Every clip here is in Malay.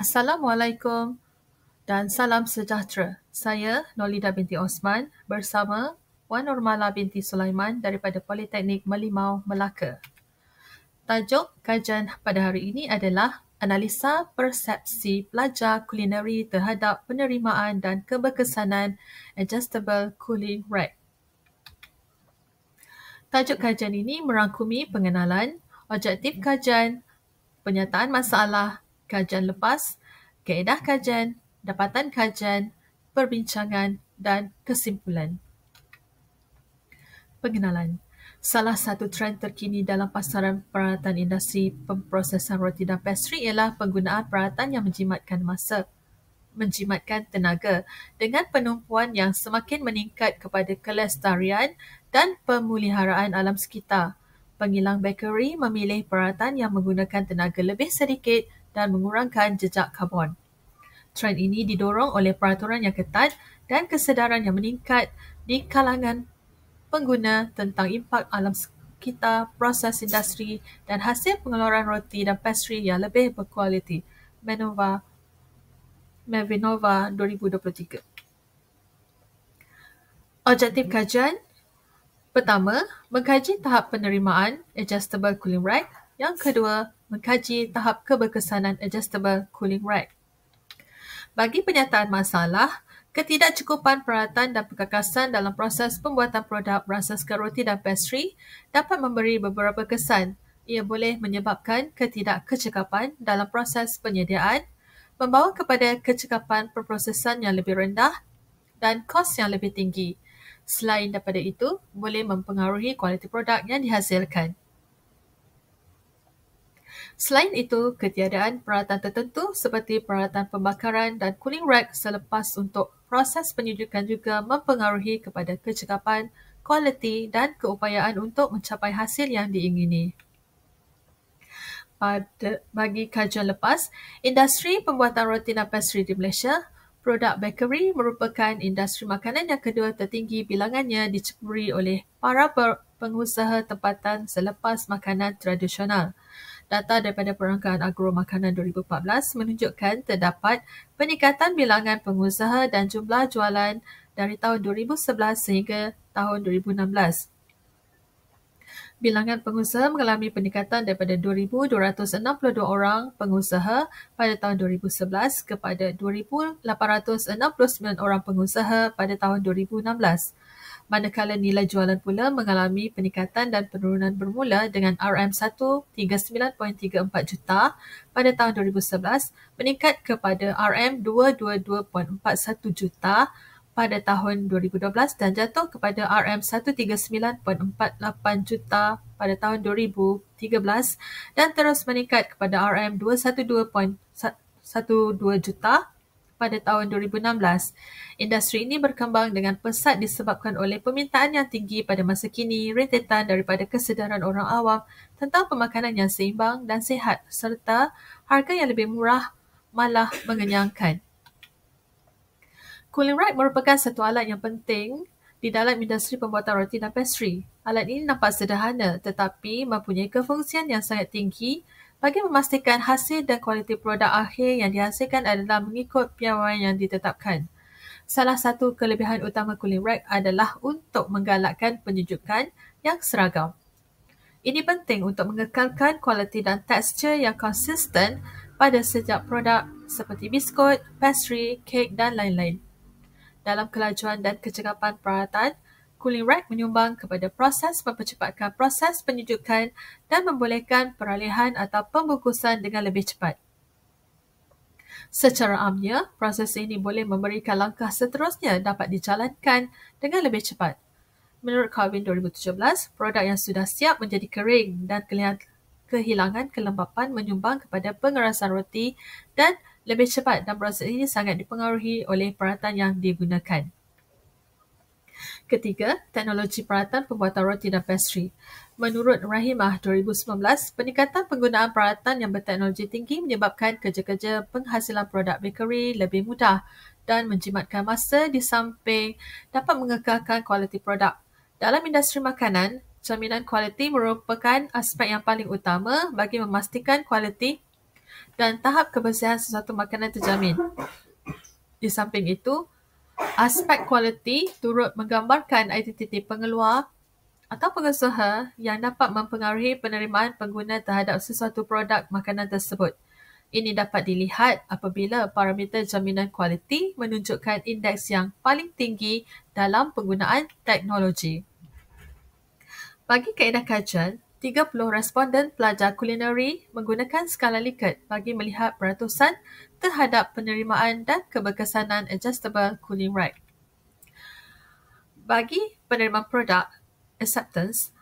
Assalamualaikum dan salam sejahtera. Saya Nolida binti Osman bersama Wan Nurmala binti Sulaiman daripada Politeknik Merlimau, Melaka. Tajuk kajian pada hari ini adalah analisa persepsi pelajar kulineri terhadap penerimaan dan keberkesanan Adjustable Cooling Rack. Tajuk kajian ini merangkumi pengenalan, objektif kajian, penyataan masalah, kajian lepas, kaedah kajian, dapatan kajian, perbincangan dan kesimpulan. Pengenalan. Salah satu trend terkini dalam pasaran peralatan industri pemprosesan roti dan pastri ialah penggunaan peralatan yang menjimatkan tenaga dengan penumpuan yang semakin meningkat kepada kelestarian dan pemeliharaan alam sekitar. Pengilang bakery memilih peralatan yang menggunakan tenaga lebih sedikit dan mengurangkan jejak karbon. Trend ini didorong oleh peraturan yang ketat dan kesedaran yang meningkat di kalangan pengguna tentang impak alam sekitar, proses industri dan hasil pengeluaran roti dan pastri yang lebih berkualiti. Mevinova 2023. Objektif kajian. Pertama, mengkaji tahap penerimaan Adjustable Cooling Rack. Yang kedua, mengkaji tahap keberkesanan Adjustable Cooling Rack. Bagi penyataan masalah, ketidakcukupan peralatan dan perkakasan dalam proses pembuatan produk berasaskan roti dan pastri dapat memberi beberapa kesan. Ia boleh menyebabkan ketidakkecekapan dalam proses penyediaan, membawa kepada kecekapan perprosesan yang lebih rendah dan kos yang lebih tinggi. Selain daripada itu, boleh mempengaruhi kualiti produk yang dihasilkan. Selain itu, ketiadaan peralatan tertentu seperti peralatan pembakaran dan cooling rack selepas untuk proses penyejukan juga mempengaruhi kepada kecekapan, kualiti dan keupayaan untuk mencapai hasil yang diingini. Bagi kajian lepas, industri pembuatan roti dan pastri di Malaysia, produk bakery merupakan industri makanan yang kedua tertinggi bilangannya diceburi oleh para pengusaha tempatan selepas makanan tradisional. Data daripada Perangkaan Agro Makanan 2014 menunjukkan terdapat peningkatan bilangan pengusaha dan jumlah jualan dari tahun 2011 sehingga tahun 2016. Bilangan pengusaha mengalami peningkatan daripada 2,262 orang pengusaha pada tahun 2011 kepada 2,869 orang pengusaha pada tahun 2016. Manakala nilai jualan pula mengalami peningkatan dan penurunan bermula dengan RM1 39.34 juta pada tahun 2011 meningkat kepada RM222.41 juta pada tahun 2012 dan jatuh kepada RM139.48 juta pada tahun 2013 dan terus meningkat kepada RM212.12 juta pada tahun 2016. Industri ini berkembang dengan pesat disebabkan oleh permintaan yang tinggi pada masa kini, rentetan daripada kesedaran orang awam tentang pemakanan yang seimbang dan sihat serta harga yang lebih murah malah mengenyangkan. Cooling rack merupakan satu alat yang penting di dalam industri pembuatan roti dan pastri. Alat ini nampak sederhana tetapi mempunyai kefungsian yang sangat tinggi bagi memastikan hasil dan kualiti produk akhir yang dihasilkan adalah mengikut piawaian yang ditetapkan. Salah satu kelebihan utama cooling rack adalah untuk menggalakkan penyejukan yang seragam. Ini penting untuk mengekalkan kualiti dan tekstur yang konsisten pada setiap produk seperti biskut, pastri, kek dan lain-lain. Dalam kelajuan dan kecekapan peralatan, cooling rack menyumbang kepada proses mempercepatkan proses penyejukan dan membolehkan peralihan atau pembungkusan dengan lebih cepat. Secara amnya, proses ini boleh memberikan langkah seterusnya dapat dijalankan dengan lebih cepat. Menurut Calvin 2017, produk yang sudah siap menjadi kering dan kehilangan kelembapan menyumbang kepada pengerasan roti dan lebih cepat dan proses ini sangat dipengaruhi oleh peralatan yang digunakan. Ketiga, teknologi peralatan pembuatan roti dan pastri. Menurut Rahimah 2019, peningkatan penggunaan peralatan yang berteknologi tinggi menyebabkan kerja-kerja penghasilan produk bakery lebih mudah dan menjimatkan masa di samping dapat mengekalkan kualiti produk. Dalam industri makanan, jaminan kualiti merupakan aspek yang paling utama bagi memastikan kualiti dan tahap kebersihan sesuatu makanan terjamin. Di samping itu, aspek kualiti turut menggambarkan identiti pengeluar atau pengusaha yang dapat mempengaruhi penerimaan pengguna terhadap sesuatu produk makanan tersebut. Ini dapat dilihat apabila parameter jaminan kualiti menunjukkan indeks yang paling tinggi dalam penggunaan teknologi. Bagi kaedah kajian, 30 responden pelajar kulineri menggunakan skala Likert bagi melihat peratusan terhadap penerimaan dan keberkesanan adjustable cooling rack. Bagi penerimaan produk, acceptance,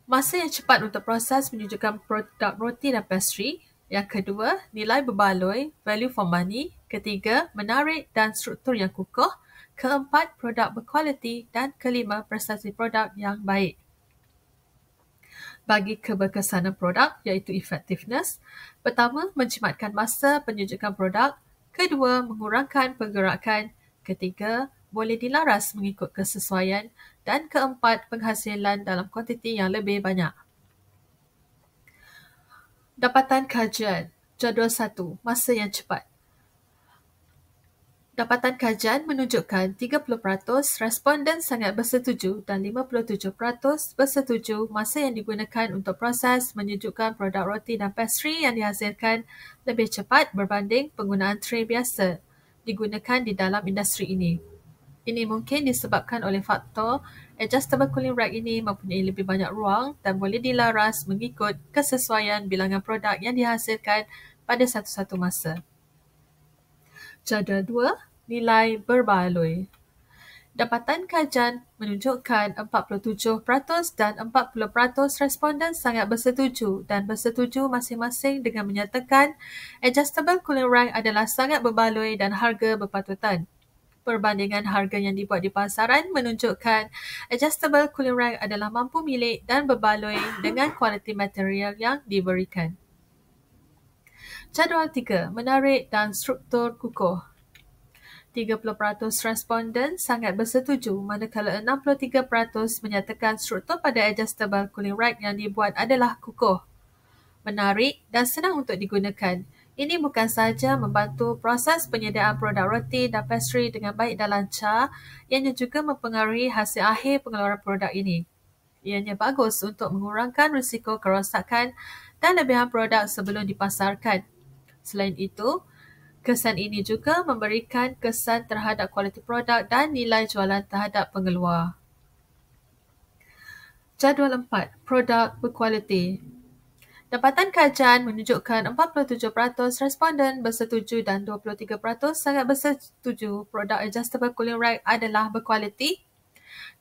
masa yang cepat untuk proses menunjukkan produk roti dan pastry. Yang kedua, nilai berbaloi, value for money. Ketiga, menarik dan struktur yang kukuh. Keempat, produk berkualiti. Dan kelima, prestasi produk yang baik. Bagi keberkesanan produk, iaitu effectiveness, pertama, menjimatkan masa penunjukan produk. Kedua, mengurangkan pergerakan. Ketiga, boleh dilaras mengikut kesesuaian. Dan keempat, penghasilan dalam kuantiti yang lebih banyak. Dapatan kajian. Jadual 1. Masa yang cepat. Dapatan kajian menunjukkan 30% responden sangat bersetuju dan 57% bersetuju masa yang digunakan untuk proses menyejukkan produk roti dan pastry yang dihasilkan lebih cepat berbanding penggunaan tray biasa digunakan di dalam industri ini. Ini mungkin disebabkan oleh faktor adjustable cooling rack ini mempunyai lebih banyak ruang dan boleh dilaras mengikut kesesuaian bilangan produk yang dihasilkan pada satu-satu masa. Jadual 2, nilai berbaloi. Dapatan kajian menunjukkan 47% dan 40% responden sangat bersetuju dan bersetuju masing-masing dengan menyatakan adjustable cooling rack adalah sangat berbaloi dan harga berpatutan. Perbandingan harga yang dibuat di pasaran menunjukkan adjustable cooling rack adalah mampu milik dan berbaloi dengan kualiti material yang diberikan. Jadual 3, menarik dan struktur kukuh. 30% responden sangat bersetuju manakala 63% menyatakan struktur pada adjustable cooling rack yang dibuat adalah kukuh, menarik dan senang untuk digunakan. Ini bukan sahaja membantu proses penyediaan produk roti dan pastry dengan baik dan lancar, ianya juga mempengaruhi hasil akhir pengeluaran produk ini. Ianya bagus untuk mengurangkan risiko kerosakan dan lebihan produk sebelum dipasarkan. Selain itu, kesan ini juga memberikan kesan terhadap kualiti produk dan nilai jualan terhadap pengeluar. Jadual 4, produk berkualiti. Dapatan kajian menunjukkan 47% responden bersetuju dan 23% sangat bersetuju produk adjustable cooling rack adalah berkualiti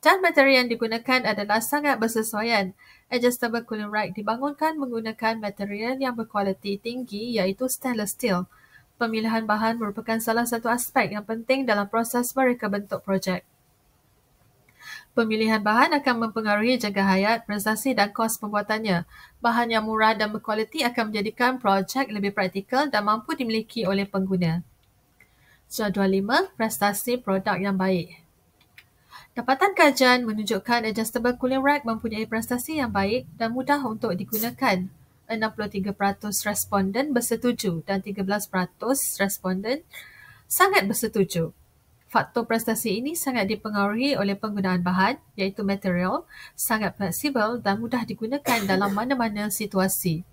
dan material yang digunakan adalah sangat bersesuaian. Adjustable cooling rack dibangunkan menggunakan material yang berkualiti tinggi iaitu stainless steel. Pemilihan bahan merupakan salah satu aspek yang penting dalam proses mereka bentuk projek. Pemilihan bahan akan mempengaruhi jangka hayat, prestasi dan kos pembuatannya. Bahan yang murah dan berkualiti akan menjadikan projek lebih praktikal dan mampu dimiliki oleh pengguna. Jadual 5, prestasi produk yang baik. Dapatan kajian menunjukkan adjustable cooling rack mempunyai prestasi yang baik dan mudah untuk digunakan. 63% responden bersetuju dan 13% responden sangat bersetuju. Faktor prestasi ini sangat dipengaruhi oleh penggunaan bahan, iaitu material, sangat fleksibel dan mudah digunakan dalam mana-mana situasi.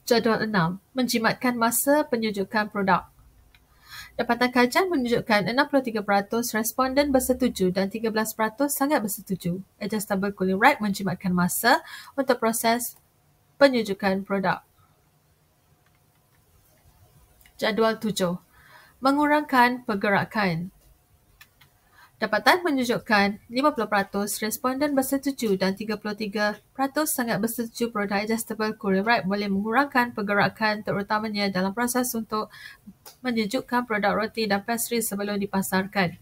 Jadual 6, menjimatkan masa penunjukan produk. Dapatan kajian menunjukkan 63% responden bersetuju dan 13% sangat bersetuju. Adjustable cooling rack menjimatkan masa untuk proses penunjukan produk. Jadual 7, mengurangkan pergerakan. Dapatan menunjukkan 50% responden bersetuju dan 33% sangat bersetuju produk adjustable cooling rack boleh mengurangkan pergerakan terutamanya dalam proses untuk menyejukkan produk roti dan pastry sebelum dipasarkan.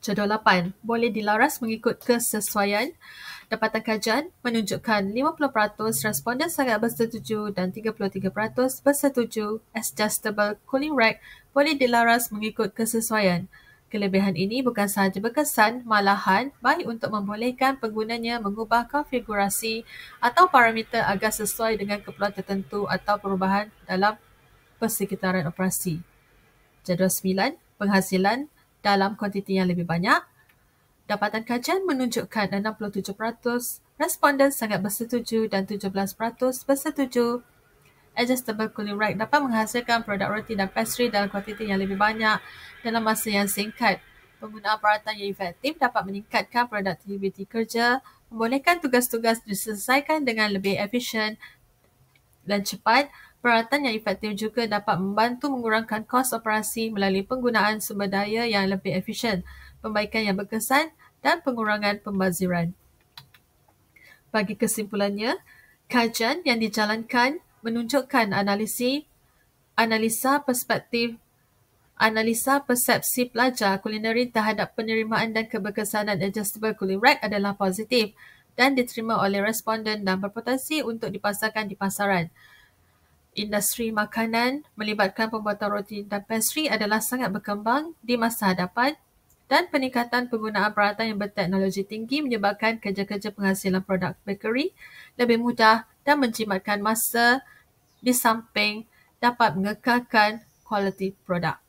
Jadual 8, boleh dilaras mengikut kesesuaian. Dapatan kajian menunjukkan 50% responden sangat bersetuju dan 33% bersetuju adjustable cooling rack boleh dilaras mengikut kesesuaian. Kelebihan ini bukan sahaja berkesan, malahan baik untuk membolehkan penggunanya mengubah konfigurasi atau parameter agar sesuai dengan keperluan tertentu atau perubahan dalam persekitaran operasi. Jadual 9. Penghasilan dalam kuantiti yang lebih banyak. Dapatan kajian menunjukkan 67% responden sangat bersetuju dan 17% bersetuju. Adjustable cooling rack dapat menghasilkan produk roti dan pastry dalam kuantiti yang lebih banyak dalam masa yang singkat. Penggunaan peralatan yang efektif dapat meningkatkan produktiviti kerja, membolehkan tugas-tugas diselesaikan dengan lebih efisien dan cepat. Peralatan yang efektif juga dapat membantu mengurangkan kos operasi melalui penggunaan sumber daya yang lebih efisien, pembaikan yang berkesan dan pengurangan pembaziran. Bagi kesimpulannya, kajian yang dijalankan menunjukkan analisa persepsi pelajar kulineri terhadap penerimaan dan keberkesanan adjustable cooling rack adalah positif dan diterima oleh responden dan berpotensi untuk dipasarkan di pasaran. Industri makanan melibatkan pembuatan roti dan pastry adalah sangat berkembang di masa hadapan dan peningkatan penggunaan peralatan yang berteknologi tinggi menyebabkan kerja-kerja penghasilan produk bakery lebih mudah dan menjimatkan masa di samping dapat mengekalkan kualiti produk.